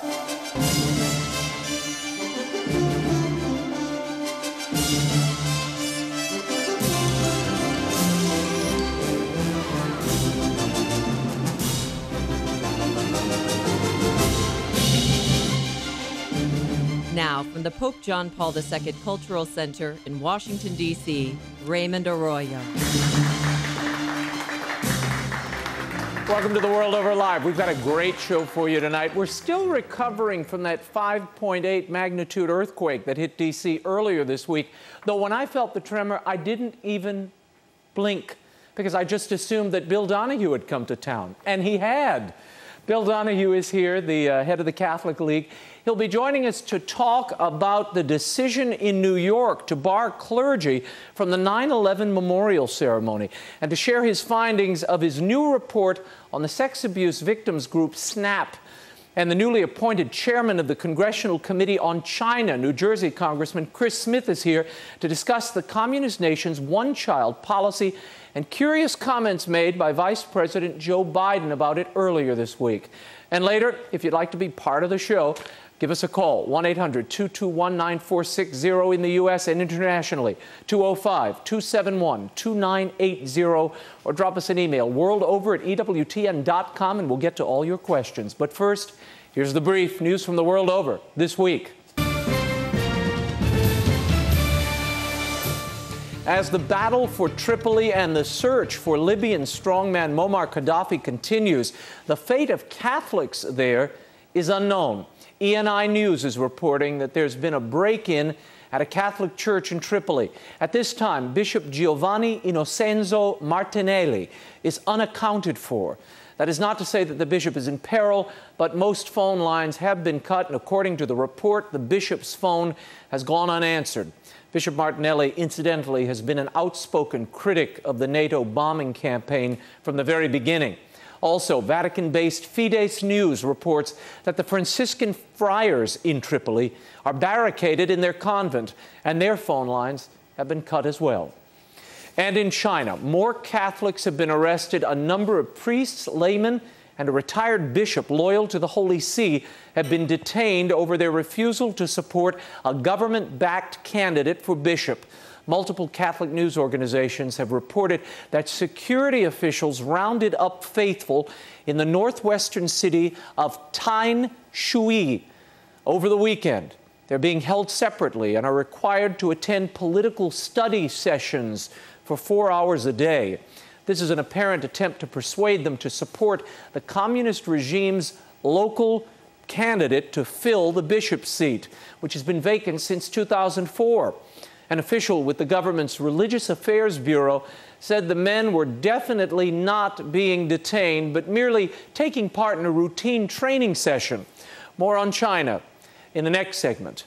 Now, from the Pope John Paul II Cultural Center in Washington, D.C., Raymond Arroyo. Welcome to The World Over Live. We've got a great show for you tonight. We're still recovering from that 5.8 magnitude earthquake that hit D.C. earlier this week. Though when I felt the tremor, I didn't even blink because I just assumed that Bill Donohue had come to town. And he had. Bill Donohue is here, the head of the Catholic League. He'll be joining us to talk about the decision in New York to bar clergy from the 9/11 memorial ceremony and to share his findings of his new report on the sex abuse victims group SNAP. And the newly appointed chairman of the Congressional Committee on China, New Jersey Congressman Chris Smith, is here to discuss the communist nation's one-child policy and curious comments made by Vice President Joe Biden about it earlier this week. And later, if you'd like to be part of the show, give us a call, 1-800-221-9460 in the U.S. and internationally, 205-271-2980, or drop us an email, worldover@ewtn.com, and we'll get to all your questions. But first, here's the brief news from the world over this week. As the battle for Tripoli and the search for Libyan strongman Muammar Gaddafi continues, the fate of Catholics there is unknown. ENI News is reporting that there's been a break-in at a Catholic church in Tripoli. At this time, Bishop Giovanni Innocenzo Martinelli is unaccounted for. That is not to say that the bishop is in peril, but most phone lines have been cut, and according to the report, the bishop's phone has gone unanswered. Bishop Martinelli, incidentally, has been an outspoken critic of the NATO bombing campaign from the very beginning. Also, Vatican-based Fides News reports that the Franciscan friars in Tripoli are barricaded in their convent, and their phone lines have been cut as well. And in China, more Catholics have been arrested. A number of priests, laymen, and a retired bishop loyal to the Holy See have been detained over their refusal to support a government-backed candidate for bishop. Multiple Catholic news organizations have reported that security officials rounded up faithful in the northwestern city of Tanshui over the weekend. They're being held separately and are required to attend political study sessions for 4 hours a day. This is an apparent attempt to persuade them to support the communist regime's local candidate to fill the bishop's seat, which has been vacant since 2004. An official with the government's Religious Affairs Bureau said the men were definitely not being detained, but merely taking part in a routine training session. More on China in the next segment.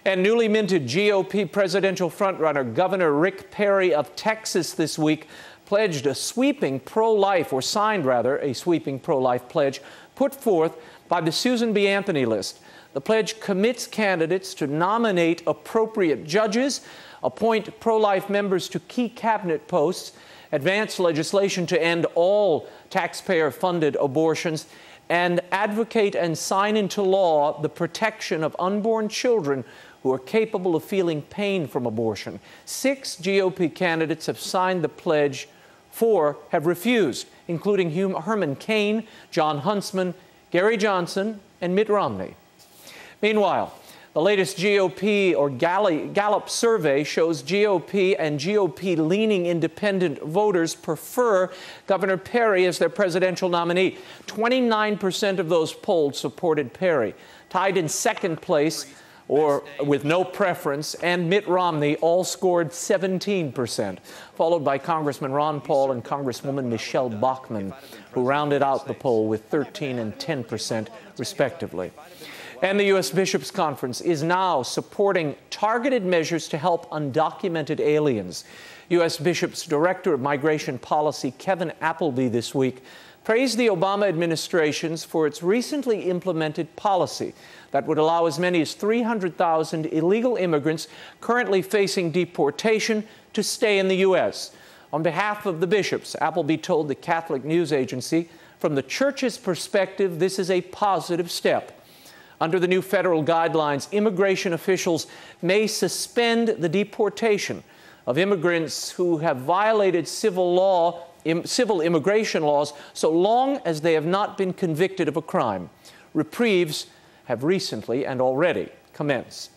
And newly minted GOP presidential frontrunner Governor Rick Perry of Texas this week pledged a sweeping pro-life, or signed rather, a sweeping pro-life pledge put forth by the Susan B. Anthony list. The pledge commits candidates to nominate appropriate judges, appoint pro-life members to key cabinet posts, advance legislation to end all taxpayer-funded abortions, and advocate and sign into law the protection of unborn children who are capable of feeling pain from abortion. 6 GOP candidates have signed the pledge. 4 have refused, including Herman Cain, John Huntsman, Gary Johnson, and Mitt Romney. Meanwhile, the latest GOP or Gallup survey shows GOP and GOP-leaning independent voters prefer Governor Perry as their presidential nominee. 29% of those polled supported Perry. Tied in second place, or with no preference, and Mitt Romney all scored 17%, followed by Congressman Ron Paul and Congresswoman Michelle Bachmann, who rounded out the poll with 13% and 10%, respectively. And the U.S. Bishops' Conference is now supporting targeted measures to help undocumented aliens. U.S. Bishops' Director of Migration Policy, Kevin Appleby, this week praised the Obama administration's for its recently implemented policy that would allow as many as 300,000 illegal immigrants currently facing deportation to stay in the U.S. On behalf of the bishops, Appleby told the Catholic News Agency, from the Church's perspective, this is a positive step. Under the new federal guidelines, immigration officials may suspend the deportation of immigrants who have violated civil immigration laws so long as they have not been convicted of a crime. Reprieves have recently and already commenced.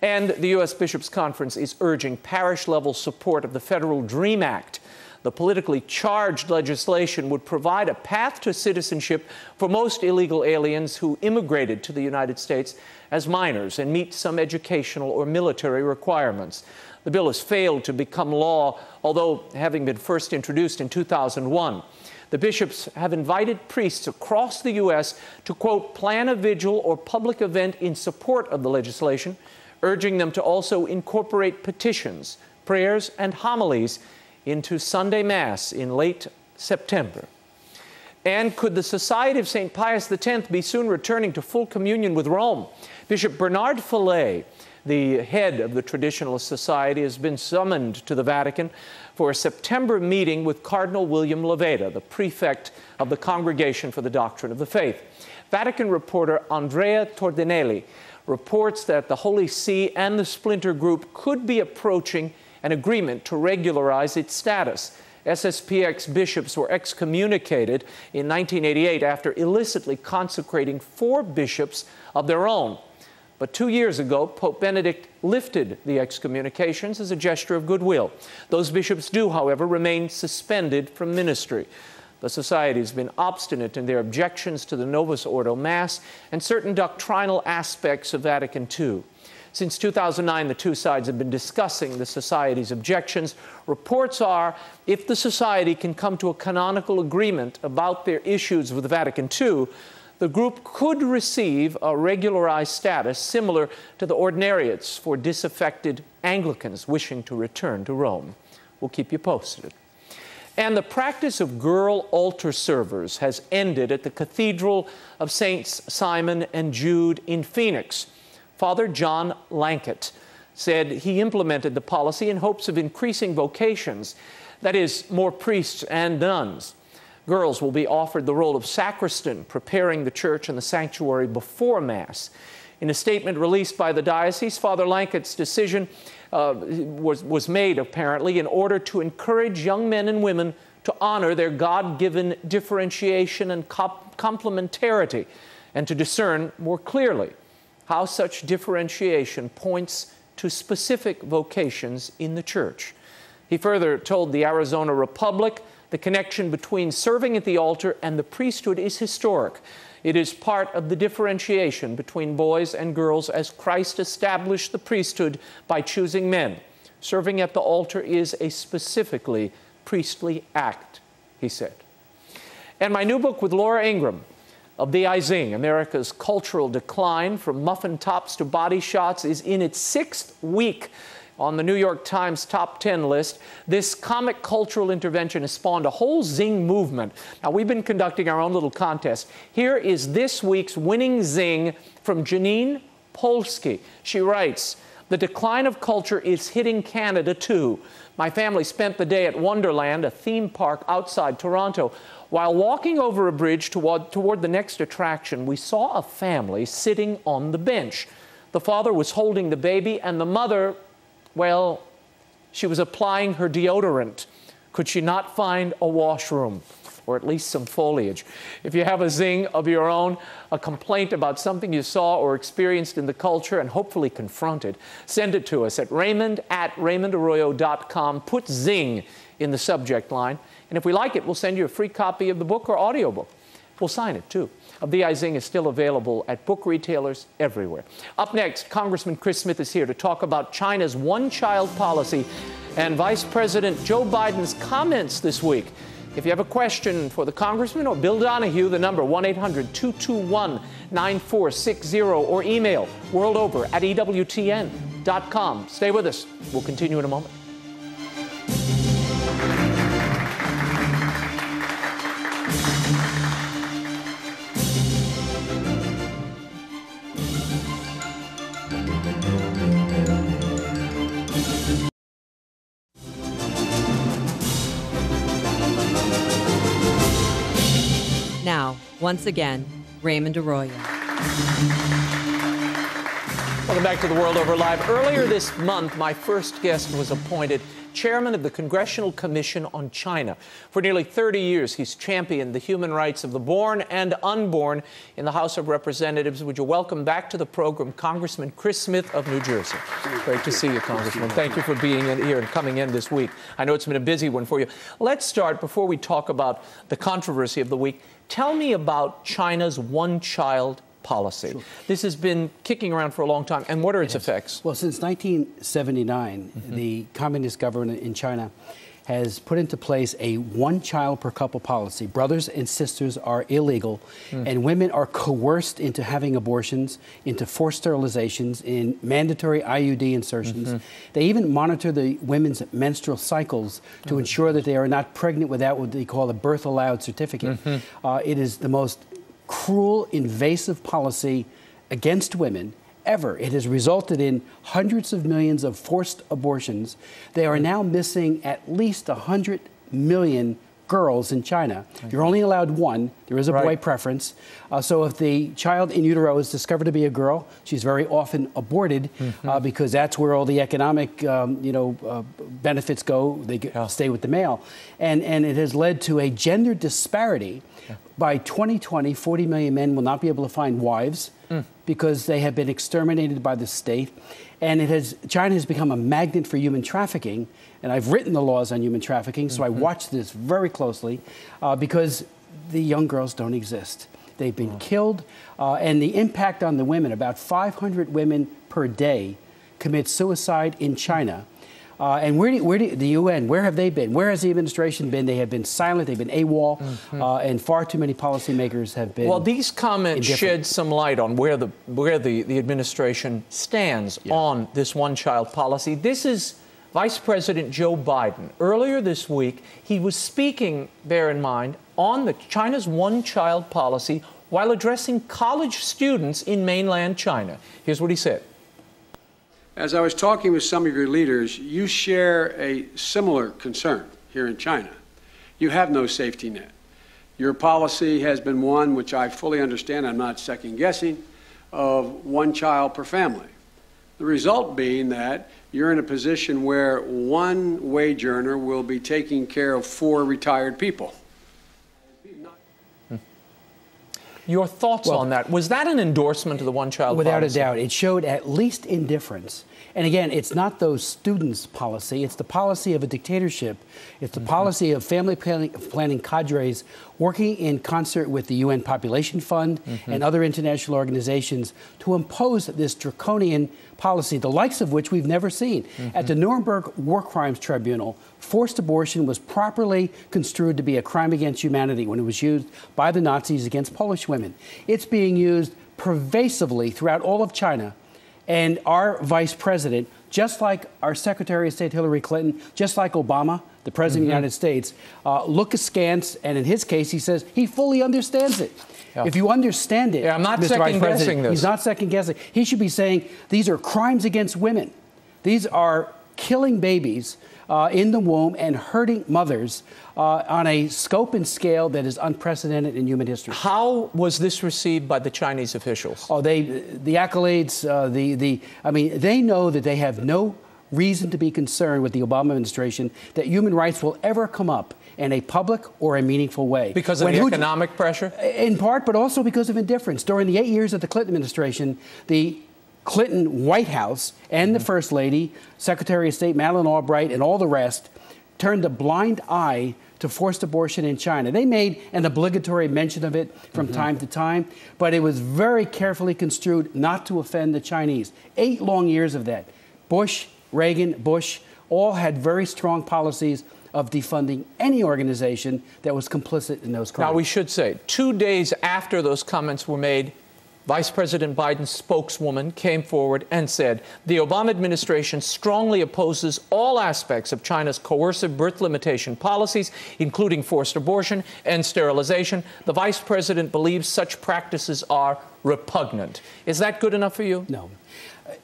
And the U.S. Bishops' Conference is urging parish-level support of the Federal DREAM Act. The politically charged legislation would provide a path to citizenship for most illegal aliens who immigrated to the United States as minors and meet some educational or military requirements. The bill has failed to become law, although having been first introduced in 2001. The bishops have invited priests across the U.S. to, quote, plan a vigil or public event in support of the legislation, urging them to also incorporate petitions, prayers, and homilies into Sunday Mass in late September. And could the Society of St. Pius X be soon returning to full communion with Rome? Bishop Bernard Fallet, the head of the Traditionalist Society, has been summoned to the Vatican for a September meeting with Cardinal William Leveda, the prefect of the Congregation for the Doctrine of the Faith. Vatican reporter Andrea Tordinelli reports that the Holy See and the Splinter Group could be approaching an agreement to regularize its status. SSPX bishops were excommunicated in 1988 after illicitly consecrating 4 bishops of their own. But 2 years ago, Pope Benedict lifted the excommunications as a gesture of goodwill. Those bishops do, however, remain suspended from ministry. The Society has been obstinate in their objections to the Novus Ordo Mass and certain doctrinal aspects of Vatican II. Since 2009, the two sides have been discussing the Society's objections. Reports are, if the Society can come to a canonical agreement about their issues with Vatican II, the group could receive a regularized status similar to the ordinariates for disaffected Anglicans wishing to return to Rome. We'll keep you posted. And the practice of girl altar servers has ended at the Cathedral of Saints Simon and Jude in Phoenix. Father John Lankett said he implemented the policy in hopes of increasing vocations, that is, more priests and nuns. Girls will be offered the role of sacristan, preparing the church and the sanctuary before Mass. In a statement released by the diocese, Father Lankett's decision was made, apparently, in order to encourage young men and women to honor their God-given differentiation and complementarity, and to discern more clearly how such differentiation points to specific vocations in the church. He further told the Arizona Republic the connection between serving at the altar and the priesthood is historic. It is part of the differentiation between boys and girls as Christ established the priesthood by choosing men. Serving at the altar is a specifically priestly act, he said. And my new book with Laura Ingram, Of the I Zing, America's Cultural Decline from Muffin Tops to Body Shots, is in its 6th week on the New York Times top 10 list. This comic cultural intervention has spawned a whole zing movement. Now, we've been conducting our own little contest. Here is this week's winning zing from Janine Polsky. She writes, "The decline of culture is hitting Canada too. My family spent the day at Wonderland, a theme park outside Toronto. While walking over a bridge toward the next attraction, we saw a family sitting on the bench. The father was holding the baby, and the mother, well, she was applying her deodorant. Could she not find a washroom? Or at least some foliage?" If you have a zing of your own, a complaint about something you saw or experienced in the culture and hopefully confronted, send it to us at raymond@raymondarroyo.com. Put zing in the subject line. And if we like it, we'll send you a free copy of the book or audiobook. We'll sign it, too. Of the I Zing is still available at book retailers everywhere. Up next, Congressman Chris Smith is here to talk about China's one-child policy and Vice President Joe Biden's comments this week. If you have a question for the Congressman or Bill Donohue, the number 1-800-221-9460 or email worldover@ewtn.com. Stay with us. We'll continue in a moment. Now, once again, Raymond Arroyo. Welcome back to The World Over Live. Earlier this month, my first guest was appointed chairman of the Congressional Commission on China. For nearly 30 years, he's championed the human rights of the born and unborn in the House of Representatives. Would you welcome back to the program Congressman Chris Smith of New Jersey? Great to see you, Congressman. Thank you for being in here and coming in this week. I know it's been a busy one for you. Let's start, before we talk about the controversy of the week, tell me about China's one-child policy. Sure. This has been kicking around for a long time. And what are its effects? Well, since 1979, the communist government in China has put into place a one-child per couple policy. Brothers and sisters are illegal, and women are coerced into having abortions, into forced sterilizations, in mandatory IUD insertions. They even monitor the women's menstrual cycles to ensure that they are not pregnant without what they call a birth allowed certificate. It is the most cruel, invasive policy against women ever. It has resulted in hundreds of millions of forced abortions. They are now missing at least 100 million girls in China. You're only allowed one. There is a boy preference. So if the child in utero is discovered to be a girl, she's very often aborted because that's where all the economic benefits go. They stay with the male. And it has led to a gender disparity. By 2020, 40 million men will not be able to find wives because they have been exterminated by the state. And China has become a magnet for human trafficking. And I've written the laws on human trafficking, so I watch this very closely because the young girls don't exist. They've been killed. And the impact on the women, about 500 women per day commit suicide in China. And the UN, where have they been? Where has the administration been? They have been silent. They've been AWOL, and far too many policymakers have been. Well, these comments shed some light on where the administration stands on this one-child policy. This is Vice President Joe Biden. Earlier this week, he was speaking, bear in mind, on China's one-child policy while addressing college students in mainland China. Here's what he said. As I was talking with some of your leaders, you share a similar concern here in China. You have no safety net. Your policy has been one which I fully understand, I'm not second-guessing, of one child per family. The result being that you're in a position where one wage earner will be taking care of 4 retired people. Your thoughts on that? Was that an endorsement of the one-child policy? Without a doubt. It showed at least indifference. And again, it's not those students' policy. It's the policy of a dictatorship. It's the policy of family planning cadres working in concert with the UN Population Fund and other international organizations to impose this draconian policy, the likes of which we've never seen. At the Nuremberg War Crimes Tribunal, forced abortion was properly construed to be a crime against humanity when it was used by the Nazis against Polish women. It's being used pervasively throughout all of China. And our vice president, just like our Secretary of State Hillary Clinton, just like Obama, the president of the United States, look askance, and in his case, he says he fully understands it. If you understand it, I'm not Mr. Vice President, this. He's not second-guessing. He should be saying these are crimes against women. These are killing babies in the womb and hurting mothers on a scope and scale that is unprecedented in human history. How was this received by the Chinese officials? Oh, the accolades, I mean, they know that they have no reason to be concerned with the Obama administration that human rights will ever come up in a public or a meaningful way. Because of the economic pressure? In part, but also because of indifference. During the 8 years of the Clinton administration, the Clinton White House and the First Lady, Secretary of State Madeleine Albright, and all the rest turned a blind eye to forced abortion in China. They made an obligatory mention of it from time to time, but it was very carefully construed not to offend the Chinese. 8 long years of that. Bush, Reagan, Bush, all had very strong policies of defunding any organization that was complicit in those crimes. Now, we should say, 2 days after those comments were made, Vice President Biden's spokeswoman came forward and said, the Obama administration strongly opposes all aspects of China's coercive birth limitation policies, including forced abortion and sterilization. The vice president believes such practices are repugnant. Is that good enough for you? No.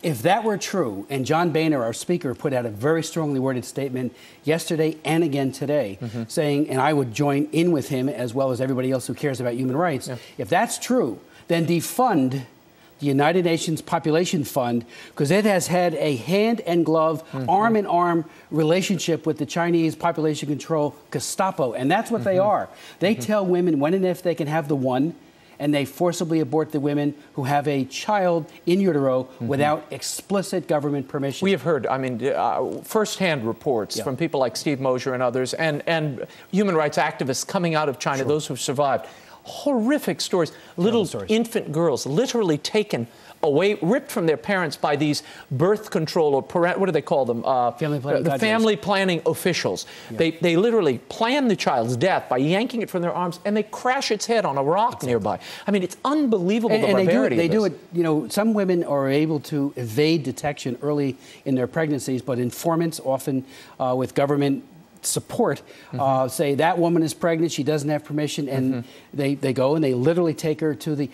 If that were true, and John Boehner, our speaker, put out a very strongly worded statement yesterday and again today, saying, and I would join in with him as well as everybody else who cares about human rights, if that's true, then defund the United Nations Population Fund, because it has had a hand-and-glove, arm-in-arm relationship with the Chinese population control Gestapo, and that's what they are. They tell women when and if they can have the one, and they forcibly abort the women who have a child in utero without explicit government permission. We have heard, I mean, firsthand reports from people like Steve Mosher and others, and human rights activists coming out of China, those who've survived. Horrific stories. Little infant girls literally taken away, ripped from their parents by these birth control or what do they call them? Family planning officials. Yeah. They literally plan the child's death by yanking it from their arms, and they crash its head on a rock nearby. I mean, it's unbelievable the barbarity. They do it. You know, some women are able to evade detection early in their pregnancies, but informants, often with government support, say that woman is pregnant, she doesn't have permission, and they go and they literally take her to the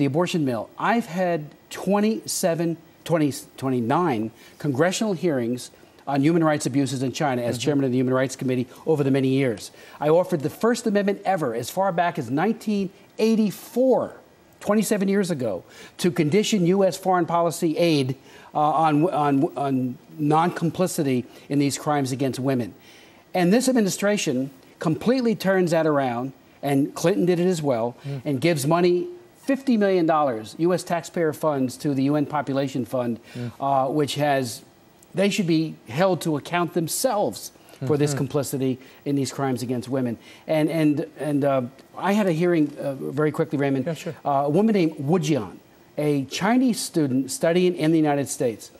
abortion mill. I've had 29 congressional hearings on human rights abuses in China as chairman of the Human Rights Committee over the many years. I offered the first amendment ever as far back as 1984, 27 years ago, to condition U.S. foreign policy aid on non-complicity in these crimes against women. And this administration completely turns that around, and Clinton did it as well, and gives money, $50 million, U.S. taxpayer funds, to the UN Population Fund, which has, they should be held to account themselves for this complicity in these crimes against women. And I had a hearing, very quickly, Raymond, a woman named Wu Jian, a Chinese student studying in the United States.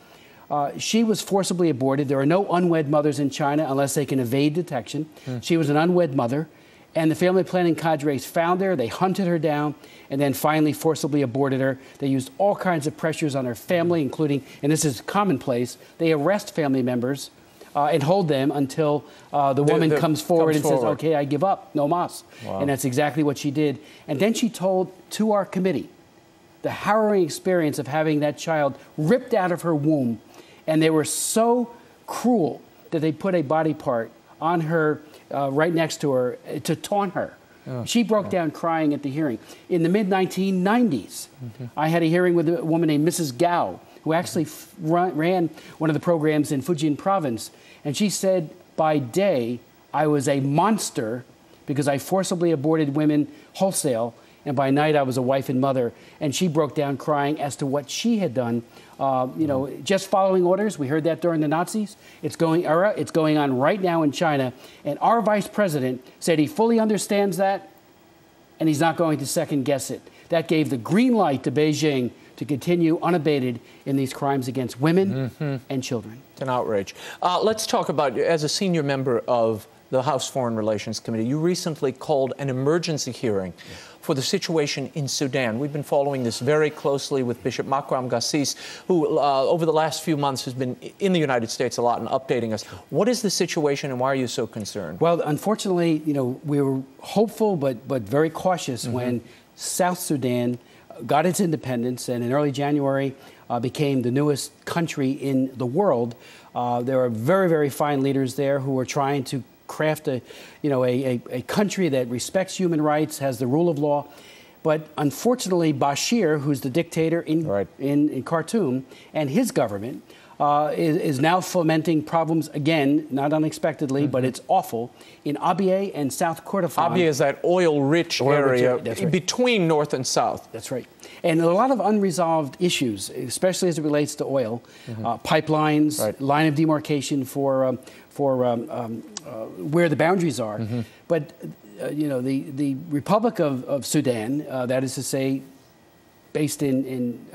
She was forcibly aborted. There are no unwed mothers in China unless they can evade detection. She was an unwed mother, and the family planning cadres found her. They hunted her down and then finally forcibly aborted her. They used all kinds of pressures on her family, including, and this is commonplace, they arrest family members and hold them until the woman comes forward and says, okay, I give up, no mas. Wow. And that's exactly what she did. And then she told to our committee the harrowing experience of having that child ripped out of her womb. And they were so cruel that they put a body part on her, right next to her, to taunt her. She broke down crying at the hearing. In the mid-1990s, I had a hearing with a woman named Mrs. Gao, who actually ran one of the programs in Fujian province. And she said, by day, I was a monster because I forcibly aborted women wholesale, and by night I was a wife and mother. And she broke down crying as to what she had done. You know, just following orders. We heard that during the Nazis. It's going on right now in China. And our vice president said he fully understands that, and he's not going to second guess it. That gave the green light to Beijing to continue unabated in these crimes against women and children. It's an outrage. Let's talk about, as a senior member of the House Foreign Relations Committee, you recently called an emergency hearing for the situation in Sudan. We've been following this very closely with Bishop Makram Gassis, who over the last few months has been in the United States a lot and updating us. What is the situation, and why are you so concerned? Well, unfortunately, you know, we were hopeful but very cautious when South Sudan got its independence and in early January became the newest country in the world. There are very, very fine leaders there who are trying to craft a country that respects human rights, has the rule of law. But unfortunately, Bashir, who's the dictator in Khartoum, and his government is now fomenting problems again, not unexpectedly, but it's awful, in Abyei and South Kordofan. Abyei is that oil-rich area between North and South. That's right. And a lot of unresolved issues, especially as it relates to oil, pipelines, line of demarcation for where the boundaries are. But you know, the Republic of Sudan, that is to say, based in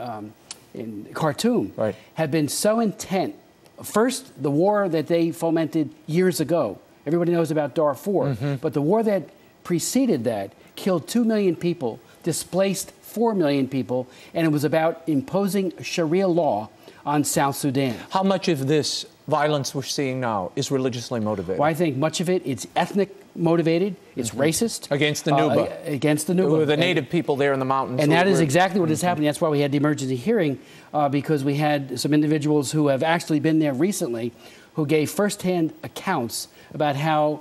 Khartoum, have been so intent. First, the war that they fomented years ago. Everybody knows about Darfur, but the war that preceded that killed 2 million people, displaced 4 million people, and it was about imposing Sharia law on South Sudan. How much of this violence we're seeing now is religiously motivated? Well, I think much of it's ethnic motivated. It's racist. Against the Nuba. Against the Nuba. The native people there in the mountains. And that is exactly what is happening. That's why we had the emergency hearing, because we had some individuals who have actually been there recently who gave firsthand accounts about how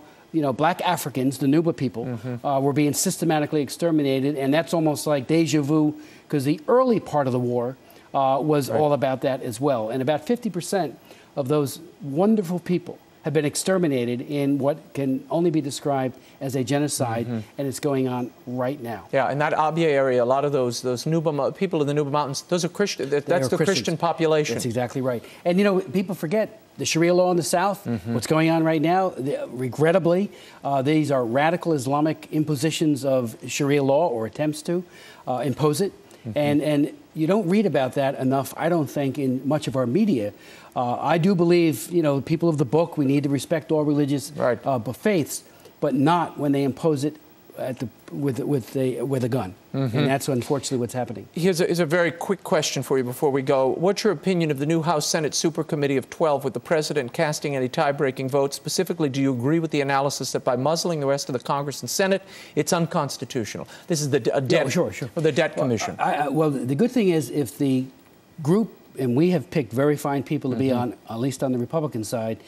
black Africans, the Nuba people, were being systematically exterminated, and that's almost like deja vu, because the early part of the war was all about that as well. And about 50% of those wonderful people have been exterminated in what can only be described as a genocide, and it's going on right now. Yeah, in that Abia area, a lot of those Nuba people in the Nuba Mountains, those are Christian. That's the Christian population. That's exactly right. And people forget the Sharia law in the South. What's going on right now? Regrettably, these are radical Islamic impositions of Sharia law, or attempts to impose it. And you don't read about that enough, I don't think, in much of our media. I do believe, people of the book, we need to respect all religious faiths, but not when they impose it with a gun. And that's unfortunately what's happening. Here's a very quick question for you before we go. What's your opinion of the new House-Senate Supercommittee of 12 with the president casting any tie-breaking votes? Specifically, do you agree with the analysis that by muzzling the rest of the Congress and Senate, it's unconstitutional? This is the Debt Commission. Well, the good thing is, if the group, and we have picked very fine people to be on, at least on the Republican side,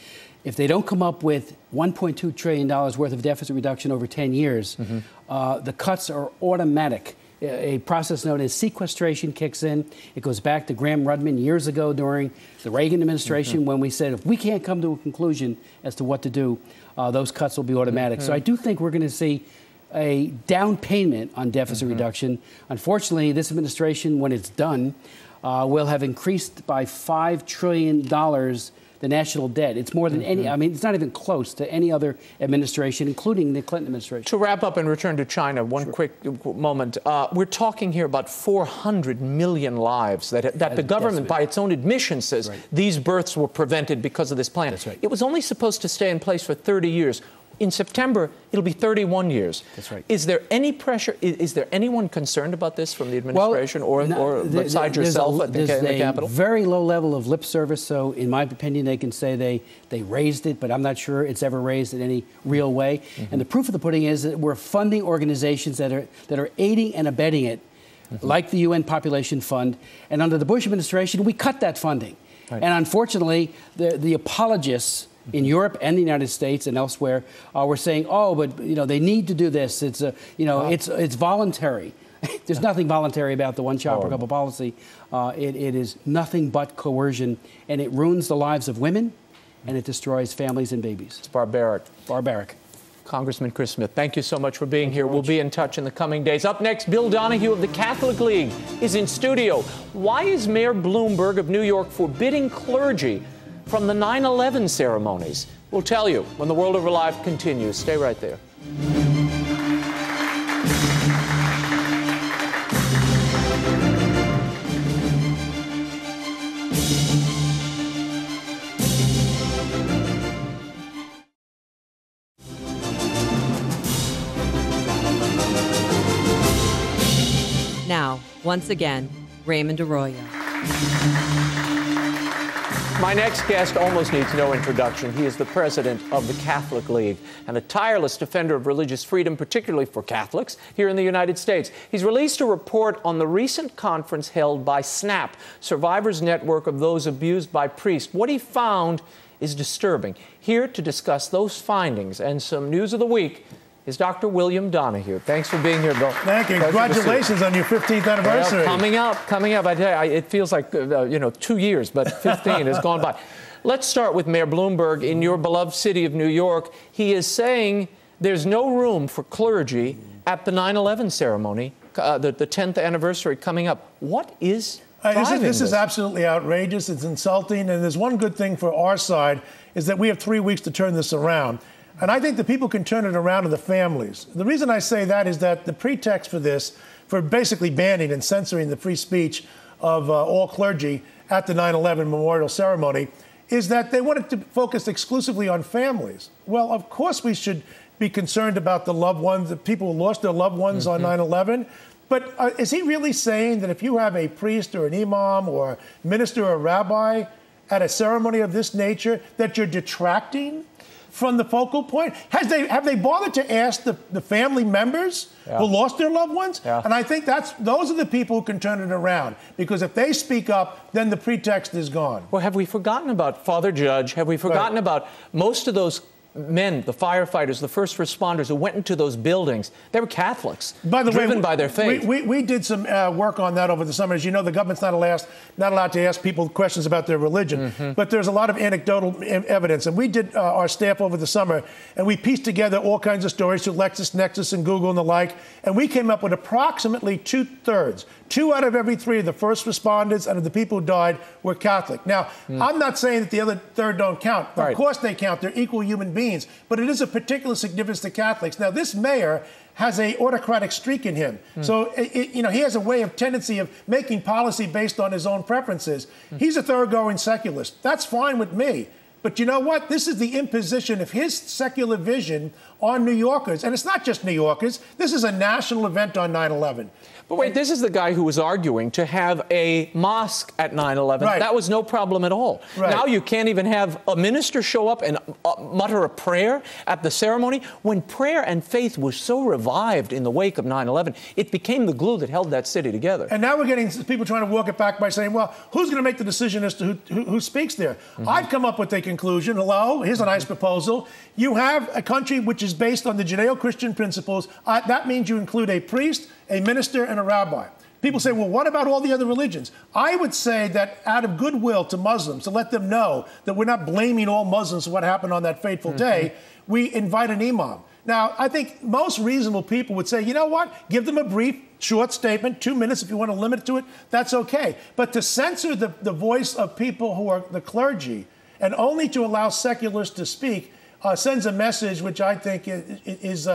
if they don't come up with $1.2 trillion worth of deficit reduction over 10 years, the cuts are automatic. A process known as sequestration kicks in. It goes back to Graham-Rudman years ago during the Reagan administration, when we said, if we can't come to a conclusion as to what to do, those cuts will be automatic. So I do think we're going to see a down payment on deficit reduction. Unfortunately, this administration, when it's done, will have increased by $5 trillion the national debt. It's more than any, it's not even close to any other administration, including the Clinton administration. To wrap up and return to China, one quick moment. We're talking here about 400 million lives that the government, by its own admission, says these births were prevented because of this plan. That's right. It was only supposed to stay in place for 30 years. In September, it'll be 31 years. That's right. Is there any pressure? Is there anyone concerned about this from the administration, or besides yourself at the Capitol? There's a very low level of lip service, so in my opinion, they can say they raised it, but I'm not sure it's ever raised in any real way. And the proof of the pudding is that we're funding organizations that are aiding and abetting it, like the UN Population Fund. And under the Bush administration, we cut that funding. And unfortunately, the apologists in Europe and the United States and elsewhere, were saying, "Oh, but they need to do this. It's it's voluntary." There's nothing voluntary about the one-child per couple policy. It is nothing but coercion, and it ruins the lives of women, and it destroys families and babies. It's barbaric. Barbaric. Congressman Chris Smith, thank you so much for being here. We'll be in touch in the coming days. Up next, Bill Donohue of the Catholic League is in studio. Why is Mayor Bloomberg of New York forbidding clergy from the 9/11 ceremonies? We'll tell you when the World Over Live continues. Stay right there. Now, once again, Raymond Arroyo. My next guest almost needs no introduction. He is the president of the Catholic League and a tireless defender of religious freedom, particularly for Catholics here in the United States. He's released a report on the recent conference held by SNAP, Survivors Network of Those Abused by Priests. What he found is disturbing. Here to discuss those findings and some news of the week is Dr. William Donohue. Thanks for being here, Bill. Thank you. Congratulations on your 15th anniversary. Well, coming up. I tell you, it feels like 2 years, but 15 has gone by. Let's start with Mayor Bloomberg in your beloved city of New York. He is saying there's no room for clergy at the 9/11 ceremony, the 10th anniversary coming up. What is driving this is absolutely outrageous. It's insulting. And there's one good thing for our side is that we have 3 weeks to turn this around. And I think the people can turn it around to the families. The reason I say that is that the pretext for this, for basically banning and censoring the free speech of all clergy at the 9/11 memorial ceremony, is that they wanted to focus exclusively on families. Well, of course we should be concerned about the loved ones, the people who lost their loved ones on 9/11. But is he really saying that if you have a priest or an imam or a minister or a rabbi at a ceremony of this nature, that you're detracting from the focal point? Have they bothered to ask the family members who lost their loved ones? And I think those are the people who can turn it around, because if they speak up, then the pretext is gone. Well, have we forgotten about Father Judge? Have we forgotten about most of those men, the firefighters, the first responders who went into those buildings, they were Catholics, by the driven way, by their faith. We did some work on that over the summer. As you know, the government's not allowed to ask people questions about their religion, but there's a lot of anecdotal evidence. And we did our staff over the summer, and we pieced together all kinds of stories through LexisNexis and Google and the like, and we came up with approximately 2/3. 2 out of every 3 of the first responders and of the people who died were Catholic. Now, I'm not saying that the other third don't count. Of course they count. They're equal human beings. But it is of particular significance to Catholics. Now, this mayor has a autocratic streak in him. So, he has a way of tendency of making policy based on his own preferences. He's a thoroughgoing secularist. That's fine with me. But you know what? This is the imposition of his secular vision on New Yorkers. And it's not just New Yorkers. This is a national event on 9/11. But wait, this is the guy who was arguing to have a mosque at 9/11. That was no problem at all. Now you can't even have a minister show up and mutter a prayer at the ceremony. When prayer and faith was so revived in the wake of 9/11, it became the glue that held that city together. And now we're getting people trying to walk it back by saying, well, who's going to make the decision as to who speaks there? I've come up with a conclusion. Hello, here's a nice proposal. You have a country which is based on the Judeo-Christian principles. That means you include a priest, a minister, and a rabbi. People say, well, what about all the other religions? I would say that out of goodwill to Muslims, to let them know that we're not blaming all Muslims for what happened on that fateful day, we invite an imam. Now, I think most reasonable people would say, you know what? Give them a brief, short statement, 2 minutes if you want to limit it to it, that's okay. But to censor the voice of people who are the clergy and only to allow secularists to speak sends a message which I think is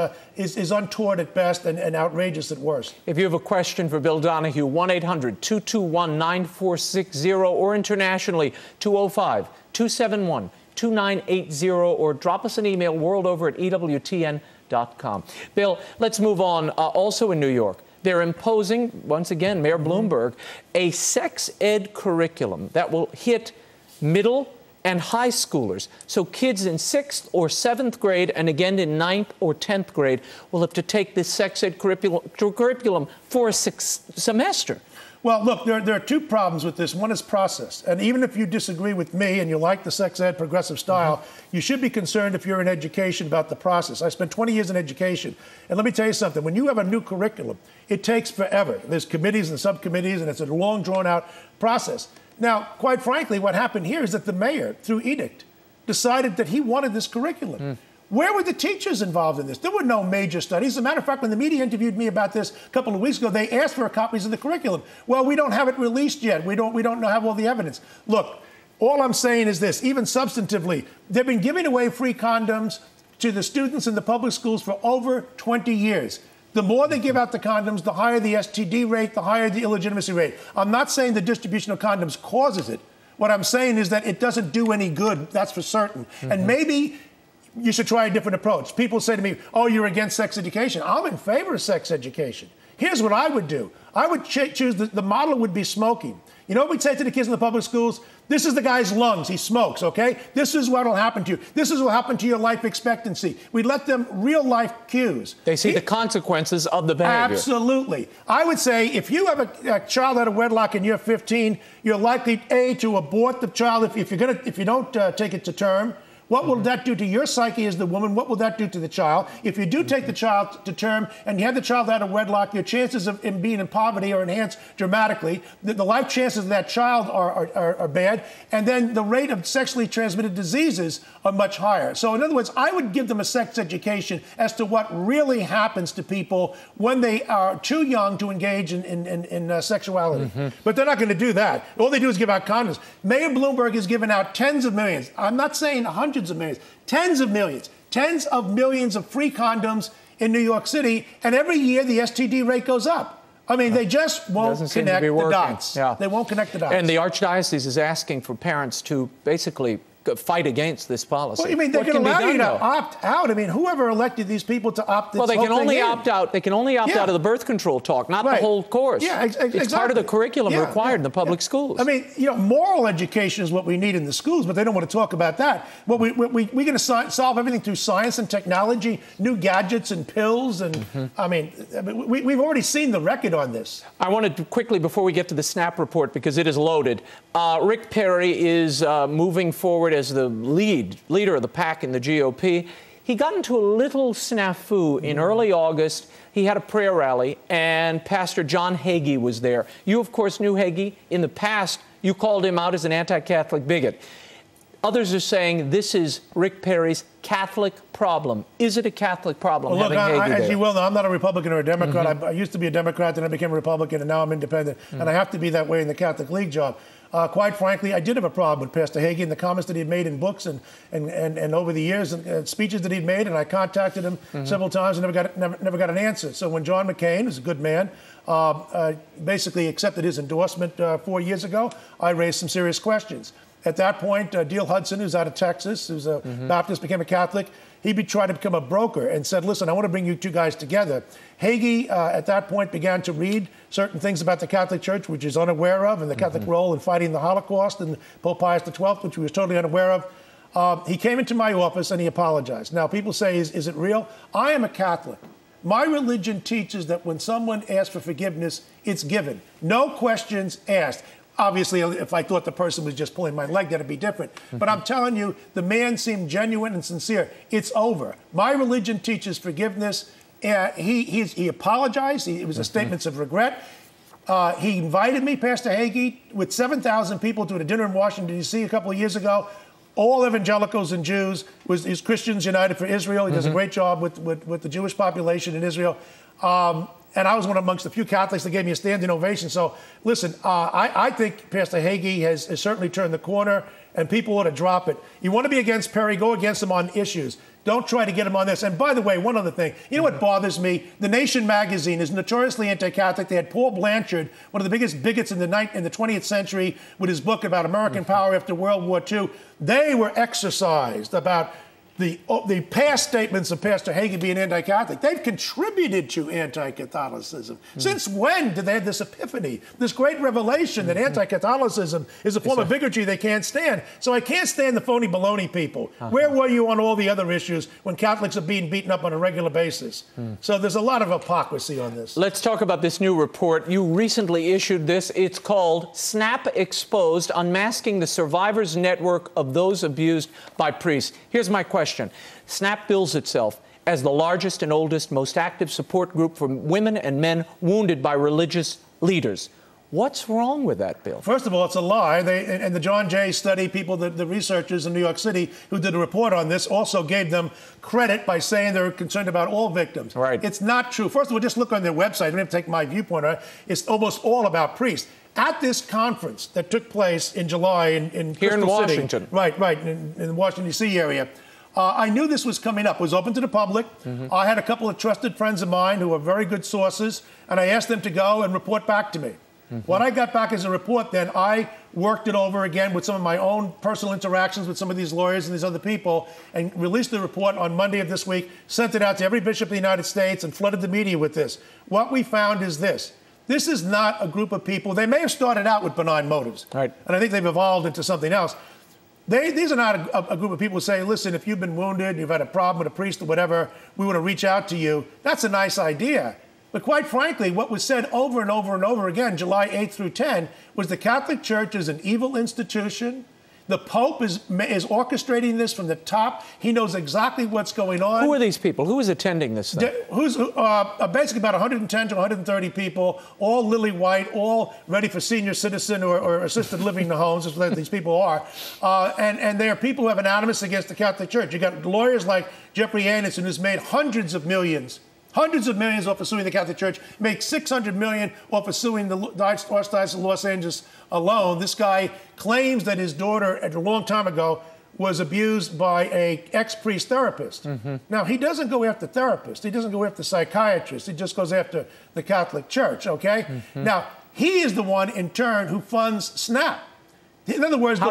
untoward at best and outrageous at worst. If you have a question for Bill Donohue, 1-800-221-9460, or internationally, 205-271-2980, or drop us an email, worldover@ewtn.com. Bill, let's move on. Also in New York, they're imposing, once again, Mayor Bloomberg, a sex ed curriculum that will hit middle and high schoolers. So kids in 6th or 7th grade and again in 9th or 10th grade will have to take this sex ed curriculum for a semester. Well, look, there are 2 problems with this. One is process. And even if you disagree with me and you like the sex ed progressive style, you should be concerned if you're in education about the process. I spent 20 years in education. And let me tell you something. When you have a new curriculum, it takes forever. There's committees and subcommittees, and it's a long, drawn-out process. Now, quite frankly, what happened here is that the mayor, through edict, decided that he wanted this curriculum. Where were the teachers involved in this? There were no major studies. As a matter of fact, when the media interviewed me about this a couple of weeks ago, they asked for copies of the curriculum. Well, we don't have it released yet. We don't have all the evidence. Look, all I'm saying is this, even substantively, they've been giving away free condoms to the students in the public schools for over 20 years. The more they give out the condoms, the higher the STD rate, the higher the illegitimacy rate. I'm not saying the distribution of condoms causes it. What I'm saying is that it doesn't do any good, that's for certain. And maybe you should try a different approach. People say to me, oh, you're against sex education. I'm in favor of sex education. Here's what I would do. I would choose, the model would be smoking. You know what we'd say to the kids in the public schools? This is the guy's lungs. He smokes, okay? This is what will happen to you. This is what will happen to your life expectancy. We'd let them real-life cues. They see the consequences of the behavior. Absolutely. I would say if you have a child out of wedlock and you're 15, you're likely, A, to abort the child if you don't take it to term. What will that do to your psyche as the woman? What will that do to the child? If you do take the child to term and you have the child out of wedlock, your chances of him being in poverty are enhanced dramatically. The life chances of that child are bad. And then the rate of sexually transmitted diseases are much higher. So in other words, I would give them a sex education as to what really happens to people when they are too young to engage in sexuality. But they're not going to do that. All they do is give out condoms. Mayor Bloomberg has given out tens of millions. I'm not saying hundreds of millions, tens of millions of free condoms in New York City, and every year the STD rate goes up. I mean, they just won't connect the dots. They won't connect the dots. And the Archdiocese is asking for parents to basically fight against this policy. Well, you mean they can allow you to opt out? I mean, whoever elected these people to opt? Well, they can only opt out. They can only opt out of the birth control talk, not the whole course. Yeah, exactly. It's part of the curriculum required in the public schools. I mean, you know, moral education is what we need in the schools, but they don't want to talk about that. Well, we're going to solve everything through science and technology, new gadgets and pills, and I mean, we've already seen the record on this. I wanted to quickly, before we get to the SNAP report, because it is loaded. Rick Perry is moving forward report as the leader of the pack in the GOP. He got into a little snafu in early August. He had a prayer rally, and Pastor John Hagee was there. You, of course, knew Hagee. In the past, you called him out as an anti-Catholic bigot. Others are saying this is Rick Perry's Catholic problem. Is it a Catholic problem? Well, look, as you well know, I'm not a Republican or a Democrat. I used to be a Democrat, then I became a Republican, and now I'm independent. And I have to be that way in the Catholic League job. Quite frankly, I did have a problem with Pastor Hagee and the comments that he had made in books and over the years and speeches that he'd made. And I contacted him several times and never got an answer. So when John McCain, who's a good man, basically accepted his endorsement 4 years ago, I raised some serious questions. At that point, Dale Hudson, who's out of Texas, who's a Baptist, became a Catholic. He tried to become a broker and said, listen, I want to bring you two guys together. Hagee, at that point, began to read certain things about the Catholic Church, which he's unaware of, and the Catholic role in fighting the Holocaust and Pope Pius XII, which he was totally unaware of. He came into my office and he apologized. Now, people say, is it real? I am a Catholic. My religion teaches that when someone asks for forgiveness, it's given. No questions asked. Obviously, if I thought the person was just pulling my leg, that'd be different. But I'm telling you, the man seemed genuine and sincere. It's over. My religion teaches forgiveness. He apologized. It was a statement of regret. He invited me, Pastor Hagee, with 7,000 people to a dinner in Washington, D.C. a couple of years ago. All evangelicals and Jews. Is Christians United for Israel. He does a great job with the Jewish population in Israel. And I was one amongst the few Catholics that gave me a standing ovation. So, listen, I think Pastor Hagee has certainly turned the corner, and people ought to drop it. You want to be against Perry, go against him on issues. Don't try to get him on this. And by the way, one other thing. You know what bothers me? The Nation magazine is notoriously anti-Catholic. They had Paul Blanchard, one of the biggest bigots in the 20th century, with his book about American power after World War II. They were exercised about the past statements of Pastor Hagee being anti-Catholic. They've contributed to anti-Catholicism. Since when did they have this epiphany, this great revelation that anti-Catholicism is a form of bigotry they can't stand? So I can't stand the phony baloney people. Where were you on all the other issues when Catholics are being beaten up on a regular basis? So there's a lot of hypocrisy on this. Let's talk about this new report. You recently issued this. It's called Snap Exposed, Unmasking the Survivors Network of Those Abused by Priests. Here's my question. SNAP bills itself as the largest and oldest, most active support group for women and men wounded by religious leaders. What's wrong with that bill? First of all, it's a lie. And the John Jay study people, the researchers in New York City who did a report on this, also gave them credit by saying they're concerned about all victims. Right. It's not true. First of all, just look on their website. You don't have to take my viewpoint on it. It's almost all about priests. At this conference that took place in July in here in Washington. City, right, in the Washington, D.C. area, I knew this was coming up. It was open to the public. I had a couple of trusted friends of mine who are very good sources, and I asked them to go and report back to me. What I got back as a report, then I worked it over again with some of my own personal interactions with some of these lawyers and these other people, and released the report on Monday of this week, sent it out to every bishop of the United States, and flooded the media with this. What we found is this. This is not a group of people. They may have started out with benign motives, right, and I think they've evolved into something else. These are not a group of people who say, listen, if you've been wounded, you've had a problem with a priest or whatever, we want to reach out to you. That's a nice idea. But quite frankly, what was said over and over and over again, July 8th through 10, was the Catholic Church is an evil institution. The Pope is orchestrating this from the top. He knows exactly what's going on. Who are these people? Who is attending this thing? Basically about 110 to 130 people, all lily white, all ready for senior citizen or assisted living in the homes, is what these people are. And they are people who have an animus against the Catholic Church. You got lawyers like Jeffrey Anderson, who's made hundreds of millions off of suing the Catholic Church, make $600 million off of suing the Archdiocese of Los Angeles alone. This guy claims that his daughter, a long time ago, was abused by an ex-priest therapist. Now, he doesn't go after therapists. He doesn't go after psychiatrists. He just goes after the Catholic Church, okay? Now, he is the one, in turn, who funds SNAP. In other words, the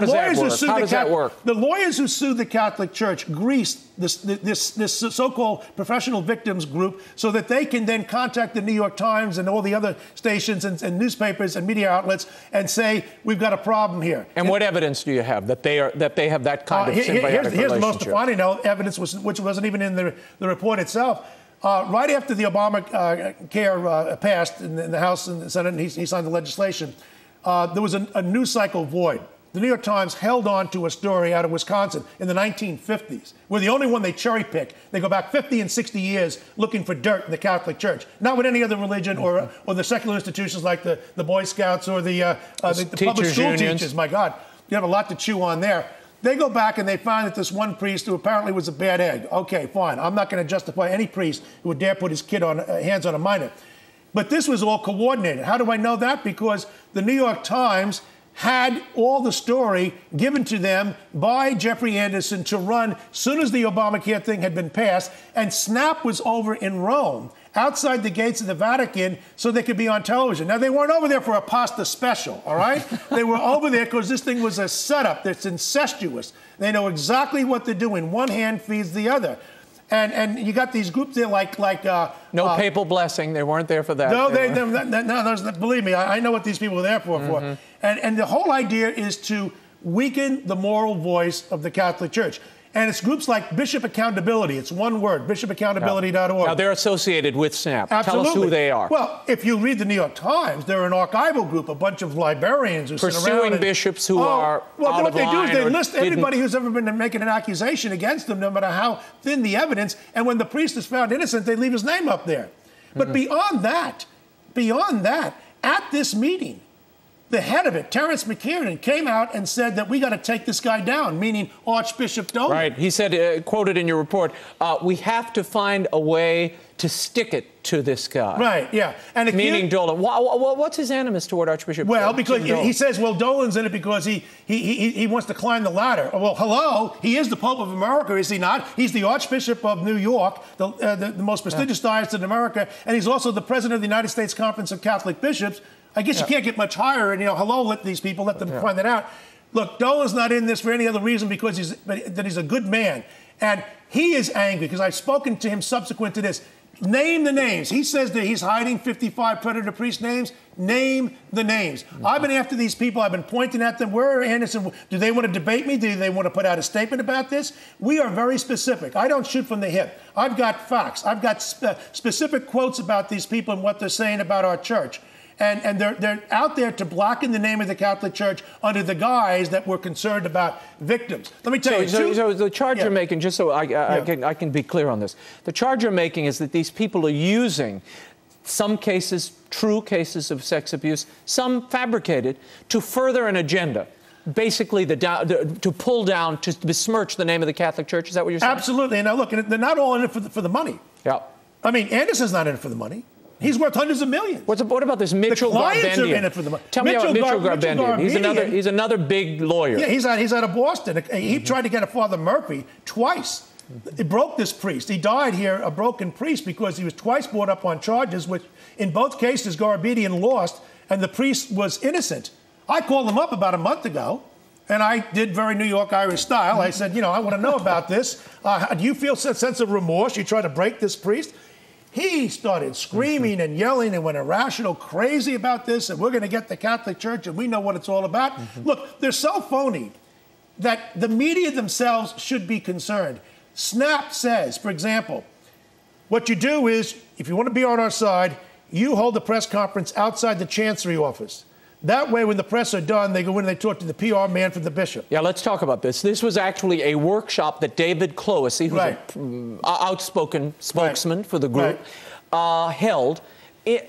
lawyers who sued the Catholic Church greased this so-called professional victims group so that they can then contact the New York Times and all the other stations and newspapers and media outlets and say, we've got a problem here. And what evidence do you have that they have that kind of symbiotic relationship? Here's the most defining evidence, which wasn't even in the report itself. Right after the Obamacare passed in the House and the Senate, and he signed the legislation, there was a news cycle void. The New York Times held on to a story out of Wisconsin in the 1950s. We're the only one they cherry pick. They go back 50 and 60 years looking for dirt in the Catholic Church. Not with any other religion or the secular institutions like the Boy Scouts or the public school teachers. My God, you have a lot to chew on there. They go back and they find that this one priest who apparently was a bad egg. Okay, fine. I'm not going to justify any priest who would dare put his hands on a minor. But this was all coordinated. How do I know that? Because the New York Times had all the story given to them by Jeffrey Anderson to run as soon as the Obamacare thing had been passed, and Snap was over in Rome, outside the gates of the Vatican, so they could be on television. Now, they weren't over there for a pasta special, all right? They were over there because this thing was a setup that's incestuous. They know exactly what they're doing. One hand feeds the other. And you got these groups there like no papal blessing. They weren't there for that. No, believe me, I know what these people are there for. And the whole idea is to weaken the moral voice of the Catholic Church. And it's groups like Bishop Accountability. It's one word, bishopaccountability.org. Now, they're associated with SNAP. Absolutely. Tell us who they are. Well, if you read the New York Times, they're an archival group, a bunch of librarians who sit around. Pursuing bishops who are out what of line. What they do is they list everybody who's ever been making an accusation against them, no matter how thin the evidence. And when the priest is found innocent, they leave his name up there. But beyond that, at this meeting, the head of it, Terence McKiernan, came out and said that we got to take this guy down, meaning Archbishop Donohue. Right. He said, quoted in your report, we have to find a way to stick it to this guy. Right, yeah. And meaning Dolan. What's his animus toward Archbishop Dolan? Well, because he says, well, Dolan's in it because he wants to climb the ladder. Well, hello, he is the Pope of America, is he not? He's the Archbishop of New York, the most prestigious diocese in America, and he's also the president of the United States Conference of Catholic Bishops. I guess you can't get much higher, and hello, let these people, let them find that out. Look, Dolan's not in this for any other reason because he's a good man, and he is angry because I've spoken to him subsequent to this. Name the names. He says that he's hiding 55 predator priest names. Name the names. I've been after these people. I've been pointing at them. Where are Anderson? Do they want to debate me? Do they want to put out a statement about this? We are very specific. I don't shoot from the hip. I've got facts. I've got specific quotes about these people and what they're saying about our church. And they're out there to blacken the name of the Catholic Church under the guise that we're concerned about victims. Let me tell you. So the charge you're making, just so I can be clear on this, the charge you're making is that these people are using some cases, true cases of sex abuse, some fabricated, to further an agenda. Basically, to pull down, to besmirch the name of the Catholic Church. Is that what you're saying? Absolutely. And now look, they're not all in it for the money. Yeah. I mean, Anderson's not in it for the money. He's worth hundreds of millions. What about this Mitchell Garbandian? The clients are in it for the money. Tell me about Mitchell Garbandian. He's another big lawyer. Yeah, he's out of Boston. He tried to get a Father Murphy twice. He broke this priest. He died here a broken priest because he was twice brought up on charges, which in both cases Garbandian lost, and the priest was innocent. I called him up about a month ago, and I did very New York Irish style. I said, I want to know about this. Do you feel a sense of remorse? You tried to break this priest? He started screaming and yelling and went irrational, crazy about this, and we're going to get the Catholic Church, and we know what it's all about. Look, they're so phony that the media themselves should be concerned. Snap says, for example, what you do is, if you want to be on our side, you hold a press conference outside the Chancery office. That way, when the press are done, they go in and they talk to the PR man for the bishop. Yeah, let's talk about this. This was actually a workshop that David Clohessy, who's an outspoken spokesman for the group, held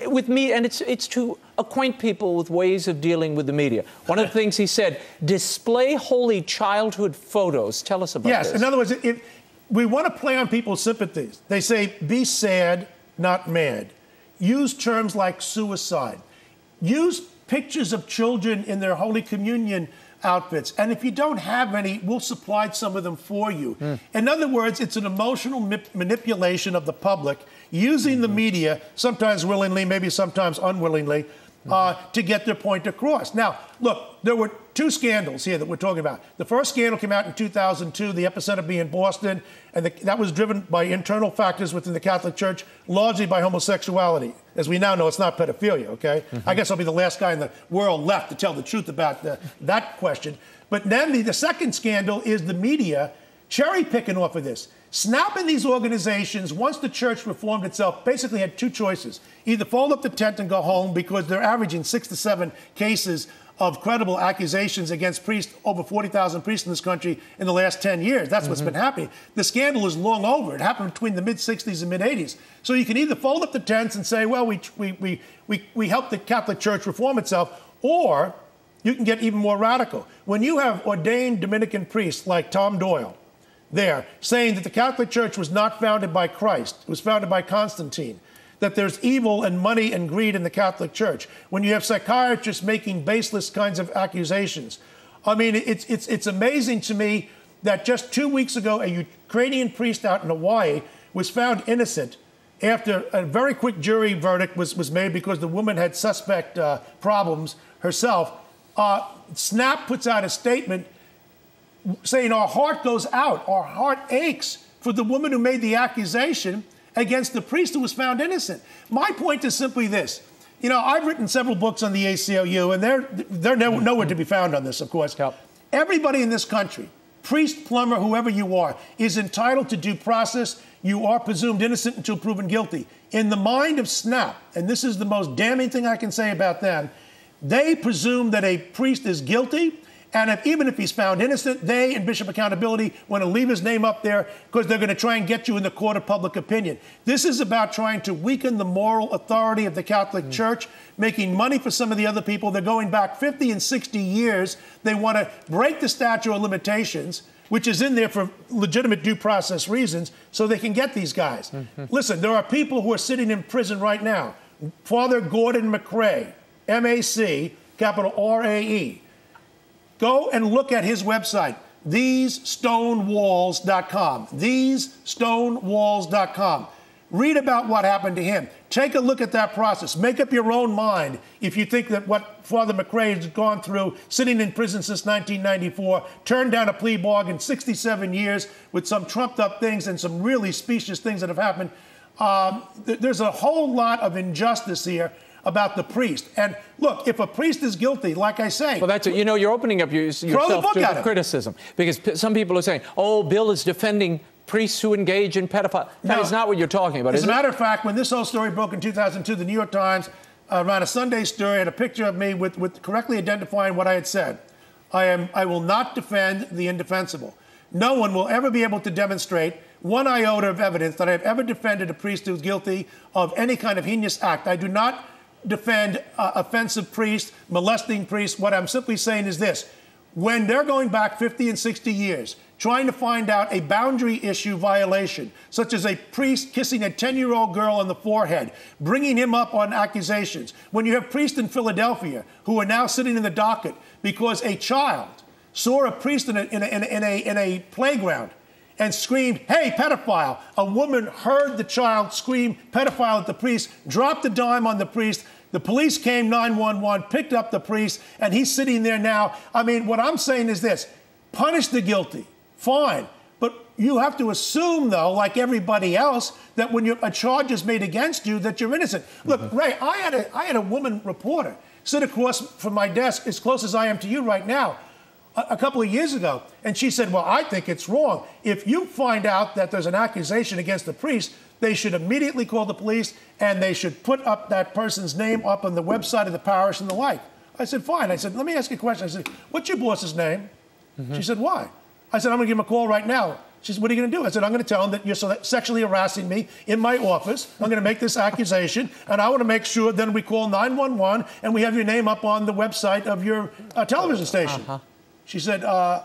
with me, and it's to acquaint people with ways of dealing with the media. One of the things he said, display holy childhood photos. Tell us about this. Yes, in other words, if we want to play on people's sympathies. They say, be sad, not mad. Use terms like suicide. Use pictures of children in their Holy Communion outfits. And if you don't have any, we'll supply some of them for you. In other words, it's an emotional manipulation of the public using the media, sometimes willingly, maybe sometimes unwillingly, to get their point across. Now, look, there were two scandals here that we're talking about. The first scandal came out in 2002, the epicenter being Boston, and that was driven by internal factors within the Catholic Church, largely by homosexuality. As we now know, it's not pedophilia, okay? I guess I'll be the last guy in the world left to tell the truth about that question. But then the second scandal is the media cherry-picking off of this. Snap in these organizations, once the church reformed itself, basically had two choices. Either fold up the tent and go home because they're averaging 6 to 7 cases of credible accusations against priests, over 40,000 priests in this country in the last 10 years. That's what's been happening. The scandal is long over. It happened between the mid-'60s and mid-'80s. So you can either fold up the tents and say, well, we helped the Catholic Church reform itself, or you can get even more radical. When you have ordained Dominican priests like Tom Doyle there saying that the Catholic Church was not founded by Christ, it was founded by Constantine, that there's evil and money and greed in the Catholic Church, when you have psychiatrists making baseless kinds of accusations. I mean, it's amazing to me that just 2 weeks ago, a Ukrainian priest out in Hawaii was found innocent after a very quick jury verdict was made because the woman had suspect problems herself. SNAP puts out a statement saying our heart goes out, our heart aches for the woman who made the accusation against the priest who was found innocent. My point is simply this. You know, I've written several books on the ACLU, and they're nowhere to be found on this, of course. Yep. Everybody in this country, priest, plumber, whoever you are, is entitled to due process. You are presumed innocent until proven guilty. In the mind of SNAP, and this is the most damning thing I can say about them, they presume that a priest is guilty, and even if he's found innocent, they and Bishop Accountability want to leave his name up there because they're going to try and get you in the court of public opinion. This is about trying to weaken the moral authority of the Catholic Church, making money for some of the other people. They're going back 50 and 60 years. They want to break the statute of limitations, which is in there for legitimate due process reasons, so they can get these guys. Listen, there are people who are sitting in prison right now. Father Gordon McRae, M-A-C, capital R-A-E. Go and look at his website, thesestonewalls.com, thesestonewalls.com. Read about what happened to him. Take a look at that process. Make up your own mind if you think that what Father McRae has gone through, sitting in prison since 1994, turned down a plea bargain, 67 years, with some trumped-up things and some really specious things that have happened. There's a whole lot of injustice here about the priest. And look, if a priest is guilty, like I say... Well, that's it. You know, you're opening up yourself to criticism. Because some people are saying, oh, Bill is defending priests who engage in pedophilia. That is not what you're talking about, As a matter of fact, when this whole story broke in 2002, the New York Times ran a Sunday story, had a picture of me with correctly identifying what I had said. I will not defend the indefensible. No one will ever be able to demonstrate one iota of evidence that I have ever defended a priest who's guilty of any kind of heinous act. I do not defend offensive priests, molesting priests. What I'm simply saying is this. When they're going back 50 and 60 years, trying to find out a boundary issue violation, such as a priest kissing a 10-year-old girl on the forehead, bringing him up on accusations, when you have priests in Philadelphia who are now sitting in the docket because a child saw a priest in a playground and screamed, hey, pedophile. A woman heard the child scream pedophile at the priest, dropped a dime on the priest. The police came, 911, picked up the priest, and he's sitting there now. I mean, what I'm saying is this. Punish the guilty. Fine. But you have to assume, though, like everybody else, that when a charge is made against you, that you're innocent. Look, Ray, I had a woman reporter sit across from my desk as close as I am to you right now, a couple of years ago, and she said, well, I think it's wrong. If you find out that there's an accusation against the priest, they should immediately call the police, and they should put up that person's name up on the website of the parish and the like. I said, fine. I said, let me ask you a question. I said, what's your boss's name? She said, why? I said, I'm going to give him a call right now. She said, what are you going to do? I said, I'm going to tell him that you're sexually harassing me in my office. I'm going to make this accusation, and I want to make sure then we call 911, and we have your name up on the website of your television station. She said, I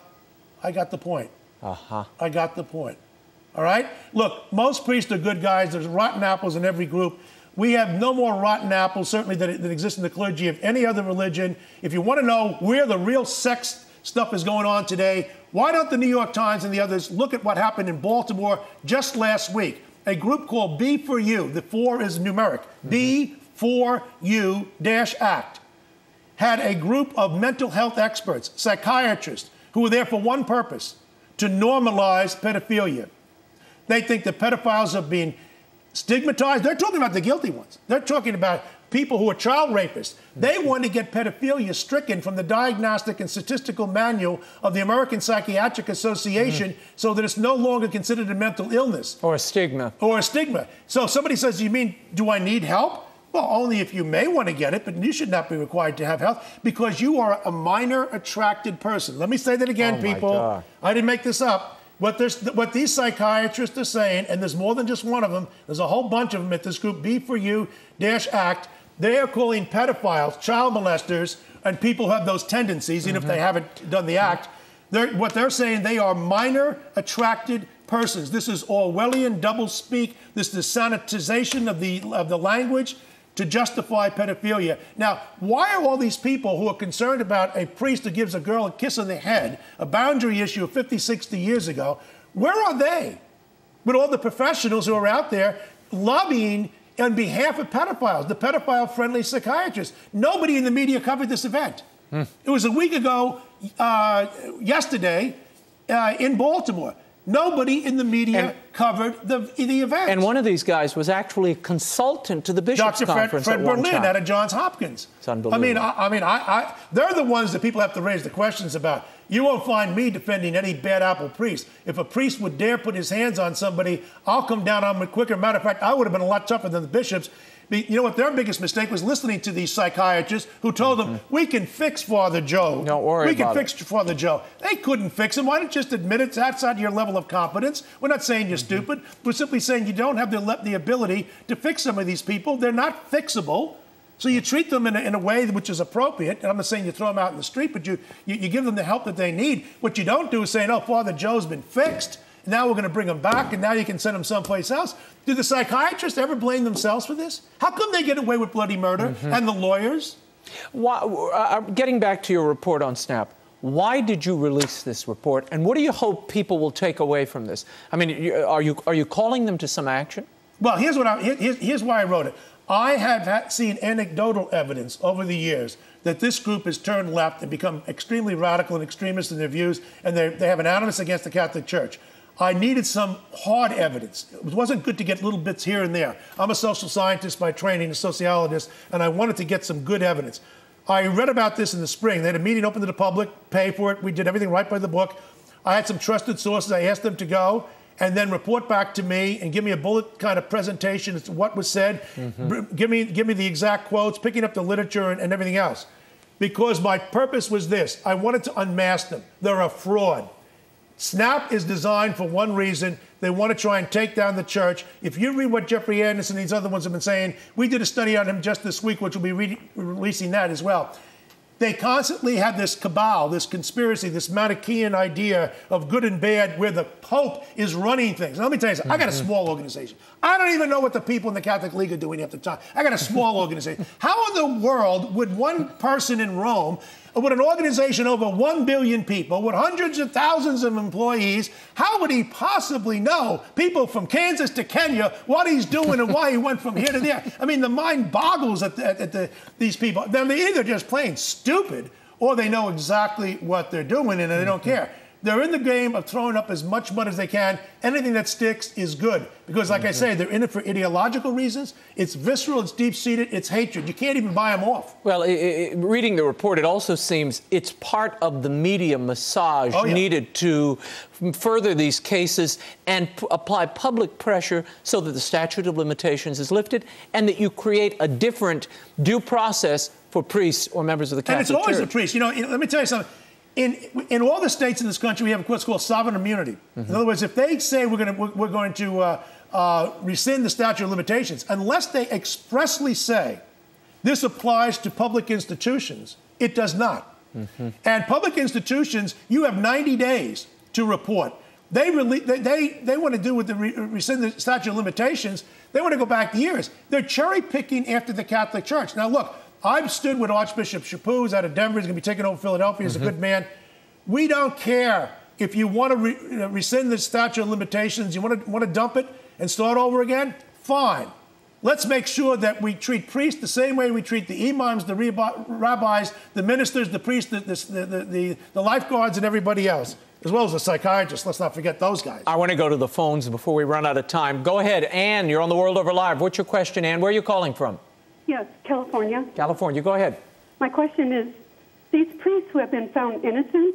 got the point. I got the point. All right? Look, most priests are good guys. There's rotten apples in every group. We have no more rotten apples, certainly, that exist in the clergy of any other religion. If you want to know where the real sex stuff is going on today, why don't the New York Times and the others look at what happened in Baltimore just last week? A group called B4U, the 4 is numeric, B4U-ACT, had a group of mental health experts, psychiatrists, who were there for one purpose, to normalize pedophilia. They think that pedophiles are being stigmatized. They're talking about the guilty ones. They're talking about people who are child rapists. They want to get pedophilia stricken from the Diagnostic and Statistical Manual of the American Psychiatric Association so that it's no longer considered a mental illness. Or a stigma. Or a stigma. So somebody says, you mean, do I need help? Well, only if you may want to get it, but you should not be required to have health because you are a minor attracted person. Let me say that again, people. I didn't make this up. What these psychiatrists are saying, and there's more than just one of them, there's a whole bunch of them at this group, B4U-ACT, they are calling pedophiles, child molesters, and people who have those tendencies, even if they haven't done the act. What they're saying, they are minor attracted persons. This is Orwellian doublespeak. This is sanitization of the language to justify pedophilia. Now, why are all these people who are concerned about a priest who gives a girl a kiss on the head, a boundary issue of 50, 60 years ago, where are they with all the professionals who are out there lobbying on behalf of pedophiles, the pedophile-friendly psychiatrists? Nobody in the media covered this event. It was a week ago, yesterday, in Baltimore. Nobody in the media covered the event. And one of these guys was actually a consultant to the Bishop's Conference Fred at one Berlin time. out of Johns Hopkins. It's unbelievable. I mean, they're the ones that people have to raise the questions about. You won't find me defending any bad apple priest. If a priest would dare put his hands on somebody, I'll come down on him quicker. Matter of fact, I would have been a lot tougher than the bishops. You know what their biggest mistake was? Listening to these psychiatrists who told them, we can fix Father Joe. Don't worry about it. We can fix Father Joe. They couldn't fix him. Why don't you just admit it's outside your level of competence? We're not saying you're stupid. We're simply saying you don't have the ability to fix some of these people. They're not fixable. So you treat them in a way which is appropriate. And I'm not saying you throw them out in the street, but you give them the help that they need. What you don't do is say, oh, Father Joe's been fixed. Now we're going to bring him back, and now you can send him someplace else. Do the psychiatrists ever blame themselves for this? How come they get away with bloody murder? And the lawyers? Getting back to your report on SNAP, why did you release this report, and what do you hope people will take away from this? I mean, are you calling them to some action? Well, here's why I wrote it. I have seen anecdotal evidence over the years that this group has turned left and become extremely radical and extremist in their views, and they have an animus against the Catholic Church. I needed some hard evidence. It wasn't good to get little bits here and there. I'm a social scientist by training, a sociologist, and I wanted to get some good evidence. I read about this in the spring. They had a meeting open to the public, pay for it. We did everything right by the book. I had some trusted sources. I asked them to go and then report back to me and give me a bullet kind of presentation as to what was said. Give me the exact quotes, picking up the literature and everything else. Because my purpose was this. I wanted to unmask them. They're a fraud. SNAP is designed for one reason. They want to try and take down the church. If you read what Jeffrey Anderson and these other ones have been saying, we did a study on him just this week, which will be releasing that as well. They constantly have this cabal, this conspiracy, this Manichaean idea of good and bad where the Pope is running things. Now, let me tell you something. I got a small organization. I don't even know what the people in the Catholic League are doing at the time. I got a small organization. How in the world would one person in Rome, with an organization over 1 billion people, with hundreds of thousands of employees, how would he possibly know people from Kansas to Kenya, what he's doing and why he went from here to there? I mean, the mind boggles at these people. They're either just plain stupid or they know exactly what they're doing and they don't care. They're in the game of throwing up as much mud as they can. Anything that sticks is good. Because like I say, they're in it for ideological reasons. It's visceral, it's deep-seated, it's hatred. You can't even buy them off. Well, reading the report, it also seems it's part of the media massage needed to further these cases and apply public pressure so that the statute of limitations is lifted and that you create a different due process for priests or members of the Catholic Church. And it's always the priests. You know, let me tell you something. In all the states in this country, we have what's called sovereign immunity. In other words, if they say we're going to rescind the statute of limitations, unless they expressly say this applies to public institutions, it does not. And public institutions, you have 90 days to report. They want to do with the rescind the statute of limitations. They want to go back years. They're cherry picking after the Catholic Church. Now, look. I've stood with Archbishop Chaput, who's out of Denver. He's going to be taking over Philadelphia. He's a good man. We don't care if you want to rescind the statute of limitations, you want to dump it and start over again, fine. Let's make sure that we treat priests the same way we treat the imams, the rabbis, the ministers, the priests, the lifeguards, and everybody else, as well as the psychiatrists. Let's not forget those guys. I want to go to the phones before we run out of time. Go ahead, Ann. You're on the World Over Live. What's your question, Ann? Where are you calling from? Yes, California. California, go ahead. My question is, these priests who have been found innocent,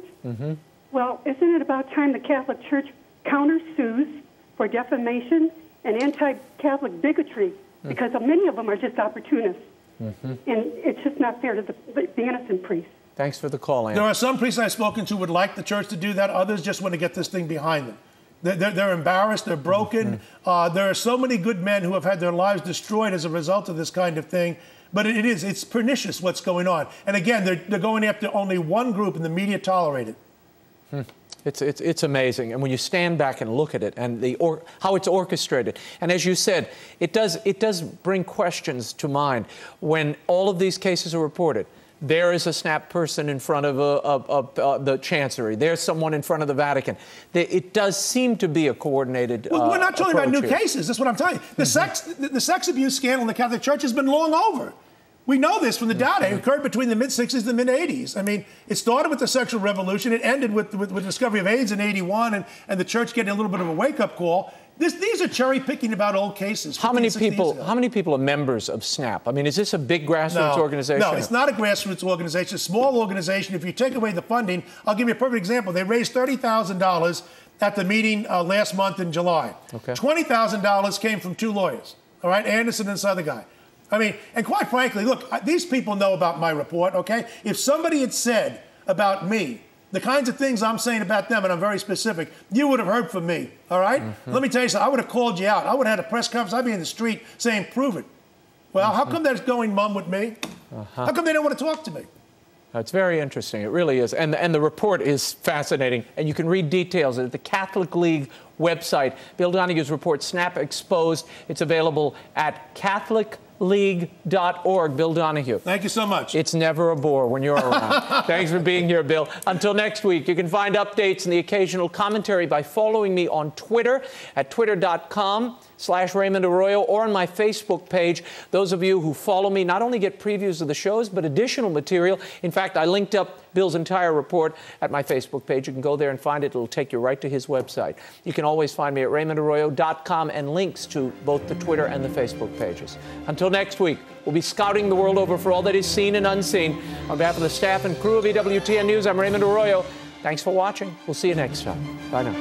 well, isn't it about time the Catholic Church countersues for defamation and anti-Catholic bigotry because many of them are just opportunists. And it's just not fair to the innocent priests. Thanks for the call, Ann. There are some priests I've spoken to would like the church to do that. Others just want to get this thing behind them. They're embarrassed. They're broken. There are so many good men who have had their lives destroyed as a result of this kind of thing. But it's pernicious what's going on. And again, they're going after only one group, and the media tolerate it. It's amazing. And when you stand back and look at it and how it's orchestrated, and as you said, it does bring questions to mind when all of these cases are reported. There is a SNAP person in front of the Chancery. There's someone in front of the Vatican. It does seem to be a coordinated Well, we're not talking about new here. cases. That's what I'm telling you. The sex abuse scandal in the Catholic Church has been long over. We know this from the data. It occurred between the mid-'60s and the mid-'80s. I mean, it started with the sexual revolution. It ended with the discovery of AIDS in '81 and the church getting a little bit of a wake-up call. These are cherry-picking about old cases. How many people are members of SNAP? I mean, is this a big grassroots organization? No, it's not a grassroots organization. It's a small organization. If you take away the funding, I'll give you a perfect example. They raised $30,000 at the meeting last month in July. Okay. $20,000 came from two lawyers, all right, Anderson and this other guy. I mean, and quite frankly, look, these people know about my report, okay? If somebody had said about me the kinds of things I'm saying about them, and I'm very specific, you would have heard from me, all right? Let me tell you something. I would have called you out. I would have had a press conference. I'd be in the street saying, prove it. Well, how come that's going mum with me? How come they don't want to talk to me? It's very interesting. It really is. And the report is fascinating. And you can read details at the Catholic League website. Bill Donohue's report, SNAP Exposed. It's available at CatholicLeague.org. Bill Donohue. Thank you so much. It's never a bore when you're around. Thanks for being here, Bill. Until next week, you can find updates and the occasional commentary by following me on Twitter at twitter.com/Raymond Arroyo or on my Facebook page. Those of you who follow me not only get previews of the shows, but additional material. In fact, I linked up Bill's entire report at my Facebook page. You can go there and find it. It'll take you right to his website. You can always find me at RaymondArroyo.com and links to both the Twitter and the Facebook pages. Until next week, we'll be scouting the world over for all that is seen and unseen. On behalf of the staff and crew of EWTN News, I'm Raymond Arroyo. Thanks for watching. We'll see you next time. Bye now.